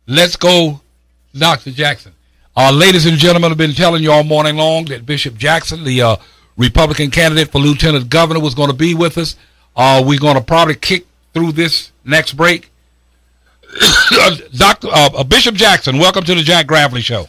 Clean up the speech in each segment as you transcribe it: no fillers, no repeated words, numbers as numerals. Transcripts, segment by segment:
Let's go, Dr. Jackson. Ladies and gentlemen, I've been telling you all morning long that Bishop Jackson, the Republican candidate for Lieutenant Governor, was going to be with us. We're going to probably kick through this next break. Bishop Jackson, welcome to the Jack Gravely Show.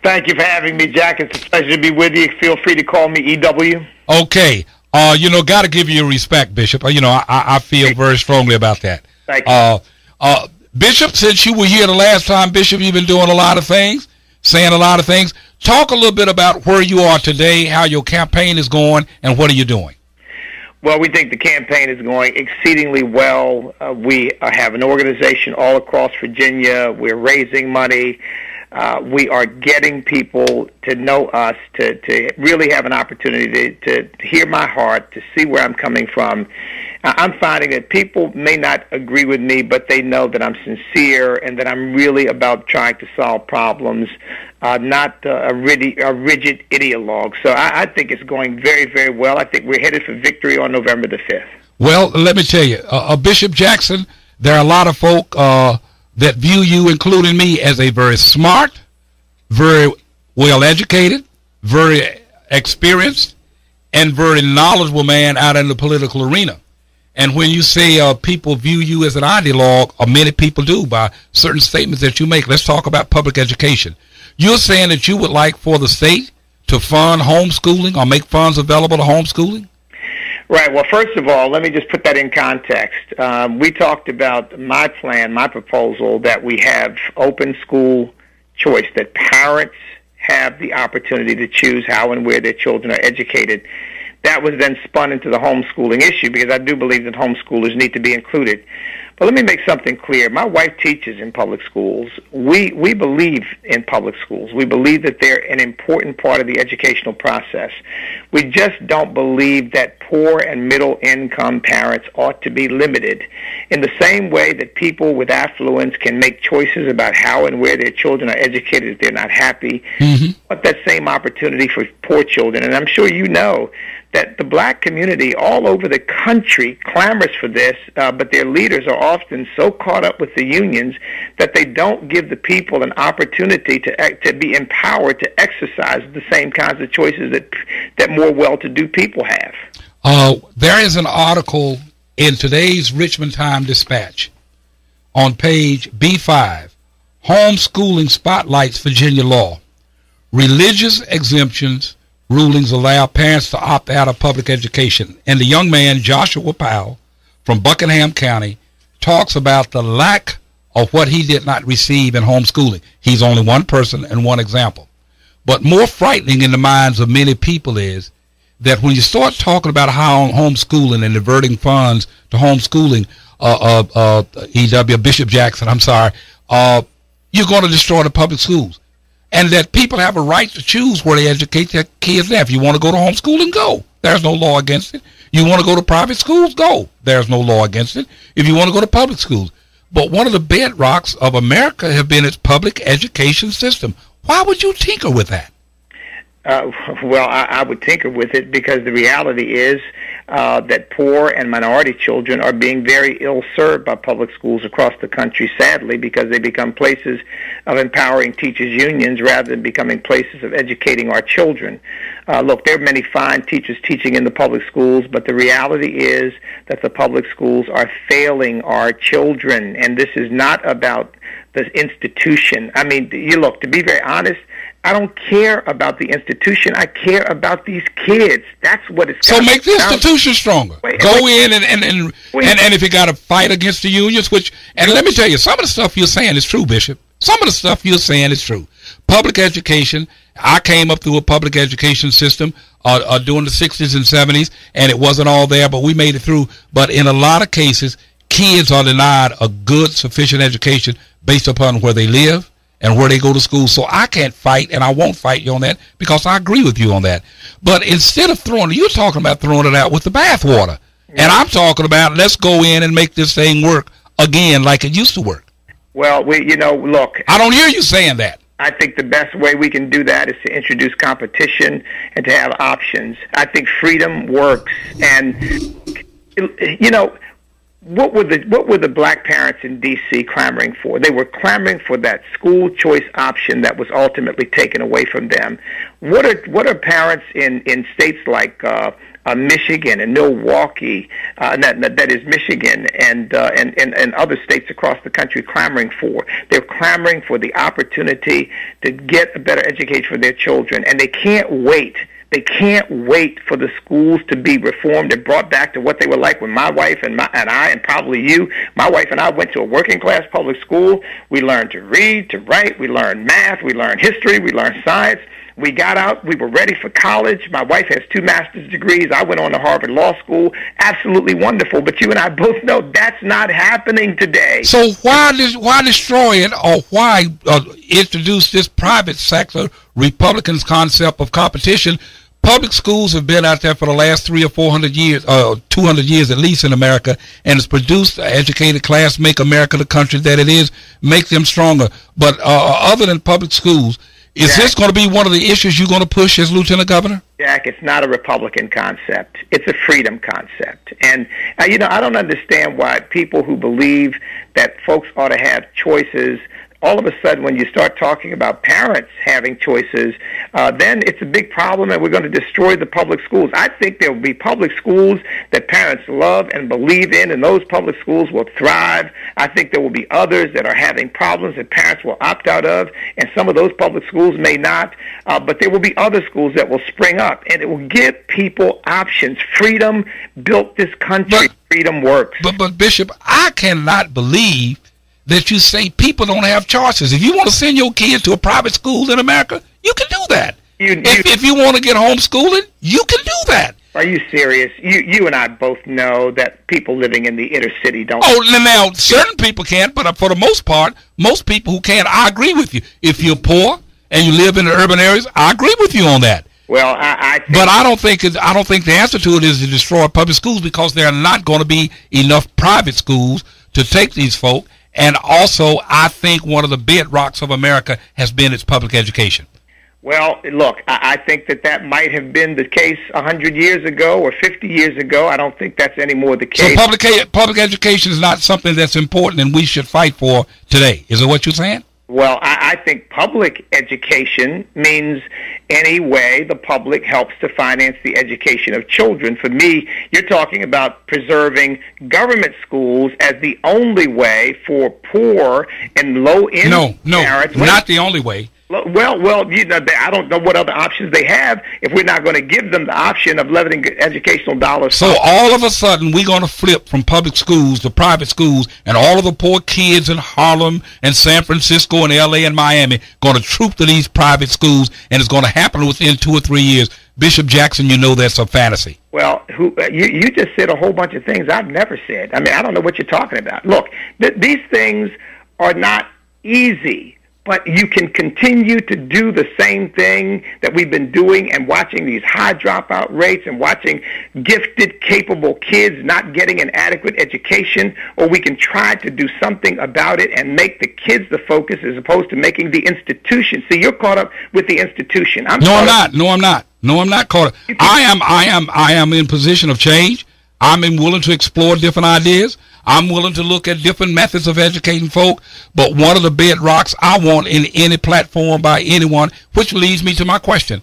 Thank you for having me, Jack. It's a pleasure to be with you. Feel free to call me E.W. Okay. Got to give you respect, Bishop. I feel very strongly about that. Thank you. Bishop, since you were here the last time, Bishop, you've been doing a lot of things, saying a lot of things. Talk a little bit about where you are today, how your campaign is going, and what are you doing? Well, we think the campaign is going exceedingly well. We have an organization all across Virginia. We're raising money. We are getting people to know us, to really have an opportunity to hear my heart, to see where I'm coming from. I'm finding that people may not agree with me, but they know that I'm sincere and that I'm really about trying to solve problems, not a rigid ideologue. So I think it's going very, very well. I think we're headed for victory on November the 5th. Well, let me tell you, Bishop Jackson, there are a lot of folk that view you, including me, as a very smart, very well-educated, very experienced, and very knowledgeable man out in the political arena. And when you say people view you as an ideologue, or many people do by certain statements that you make, let's talk about public education. You're saying that you would like for the state to fund homeschooling or make funds available to homeschooling? Right. Well, first of all, let me just put that in context. We talked about my plan, my proposal, that we have open school choice, that parents have the opportunity to choose how and where their children are educated. That was then spun into the homeschooling issue, because I do believe that homeschoolers need to be included. But let me make something clear. My wife teaches in public schools. We believe in public schools. We believe that they're an important part of the educational process. We just don't believe that poor and middle-income parents ought to be limited. In the same way that people with affluence can make choices about how and where their children are educated if they're not happy, but that same opportunity for poor children. And I'm sure you know that the black community all over the country clamors for this, but their leaders are often so caught up with the unions that they don't give the people an opportunity to be empowered to exercise the same kinds of choices that more well-to-do people have. There is an article in today's Richmond Time-Dispatch on page B5, Homeschooling Spotlights Virginia Law. Religious exemptions rulings allow parents to opt out of public education. And the young man, Joshua Powell, from Buckingham County, talks about the lack of what he did not receive in homeschooling. He's only one person and one example. But more frightening in the minds of many people is that when you start talking about how homeschooling and diverting funds to homeschooling, E.W. Bishop Jackson, you're going to destroy the public schools. And that people have a right to choose where they educate their kids now. If you want to go to homeschooling, go. There's no law against it. You want to go to private schools, go. There's no law against it. If you want to go to public schools. But one of the bedrocks of America have been its public education system. Why would you tinker with that? Well, I would tinker with it because the reality is that poor and minority children are being very ill-served by public schools across the country, sadly, because they become places of empowering teachers' unions rather than becoming places of educating our children. Look, there are many fine teachers teaching in the public schools, but the reality is that the public schools are failing our children, and this is not about the institution. I mean, to be very honest, I don't care about the institution. I care about these kids. That's what it's. So make the institution stronger. Go in and if you got to fight against the unions, and let me tell you, some of the stuff you're saying is true, Bishop. Some of the stuff you're saying is true. Public education. I came up through a public education system during the 60s and 70s, and it wasn't all there, but we made it through. But in a lot of cases, kids are denied a good, sufficient education based upon where they live and where they go to school. So I can't fight, and I won't fight you on that because I agree with you on that. But instead of you're talking about throwing it out with the bathwater. Yeah. And I'm talking about let's go in and make this thing work again like it used to work. Well, look. I don't hear you saying that. I think the best way we can do that is to introduce competition and to have options. I think freedom works. And, what were the black parents in D.C. clamoring for? They were clamoring for that school choice option that was ultimately taken away from them. What are parents in states like Michigan and Milwaukee, that is Michigan, and other states across the country clamoring for? They're clamoring for the opportunity to get a better education for their children, and they can't wait. They can't wait for the schools to be reformed and brought back to what they were like when my wife and I, and probably you, my wife and I went to a working class public school. We learned to read, to write, we learned math, we learned history, we learned science. We got out, we were ready for college. My wife has 2 master's degrees. I went on to Harvard Law School. Absolutely wonderful. But you and I both know that's not happening today. So why destroy it, or why introduce this private sector Republicans concept of competition? Public schools have been out there for the last 300 or 400 years, 200 years at least in America, and it's produced an educated class, make America the country that it is, make them stronger. But other than public schools, is this going to be one of the issues you're going to push as Lieutenant Governor? Jack, it's not a Republican concept. It's a freedom concept. And, I don't understand why people who believe that folks ought to have choices, all of a sudden when you start talking about parents having choices, then it's a big problem and we're going to destroy the public schools. I think there will be public schools that parents love and believe in, and those public schools will thrive. I think there will be others that are having problems that parents will opt out of, and some of those public schools may not, but there will be other schools that will spring up, and it will give people options. Freedom built this country. Freedom works. But Bishop, I cannot believe that you say people don't have choices. If you want to send your kids to a private school in America, you can do that. If you want to get homeschooling, you can do that. Are you serious? You and I both know that people living in the inner city don't. Oh, now, certain people can't, but for the most part, most people who can, I agree with you. If you're poor and you live in the urban areas, I agree with you on that. Well, but I don't think the answer to it is to destroy public schools, because there are not going to be enough private schools to take these folk. And also, I think one of the bedrocks of America has been its public education. Well, look, I think that might have been the case 100 years ago or 50 years ago. I don't think that's any more the case. So public education is not something that's important and we should fight for today. Is that what you're saying? Well, I think public education means any way the public helps to finance the education of children. For me, you're talking about preserving government schools as the only way for poor and low-income parents. No, not the only way. Well, I don't know what other options they have if we're not going to give them the option of levying educational dollars. So all of a sudden, we're going to flip from public schools to private schools, and all of the poor kids in Harlem and San Francisco and L.A. and Miami going to troop to these private schools, and it's going to happen within 2 or 3 years. Bishop Jackson, you know that's a fantasy. Well, you just said a whole bunch of things I've never said. I mean, I don't know what you're talking about. Look, these things are not easy. But you can continue to do the same thing that we've been doing, and watching these high dropout rates and watching gifted, capable kids not getting an adequate education, or we can try to do something about it and make the kids the focus as opposed to making the institution. See, you're caught up with the institution. I'm not caught up. I am in position of change. I'm willing to explore different ideas. I'm willing to look at different methods of educating folk, but one of the bedrocks I want in any platform by anyone, which leads me to my question.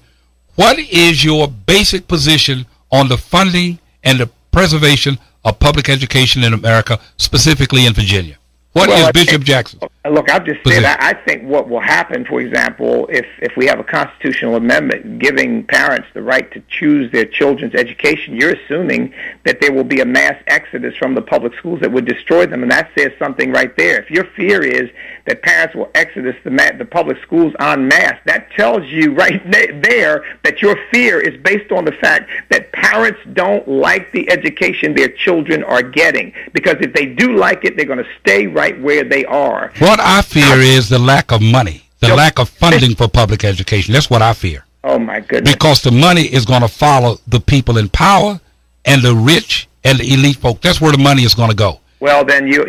What is your basic position on the funding and the preservation of public education in America, specifically in Virginia? What is Bishop Jackson? Look, I've just said I think what will happen, for example, if we have a constitutional amendment giving parents the right to choose their children's education, you're assuming that there will be a mass exodus from the public schools that would destroy them, and that says something right there. If your fear is that parents will exodus the public schools en masse, that tells you right there that your fear is based on the fact that parents don't like the education their children are getting, because if they do like it, they're going to stay right where they are. What I fear is the lack of money, the lack of funding for public education. That's what I fear. Oh, my goodness. Because the money is going to follow the people in power and the rich and the elite folk. That's where the money is going to go. Well, then you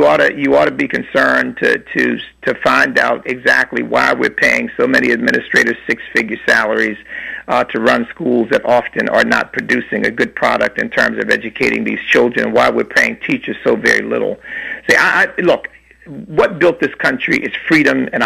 ought to be concerned to find out exactly why we're paying so many administrators 6-figure salaries, to run schools that often are not producing a good product in terms of educating these children, why we're paying teachers so very little. Look, what built this country is freedom and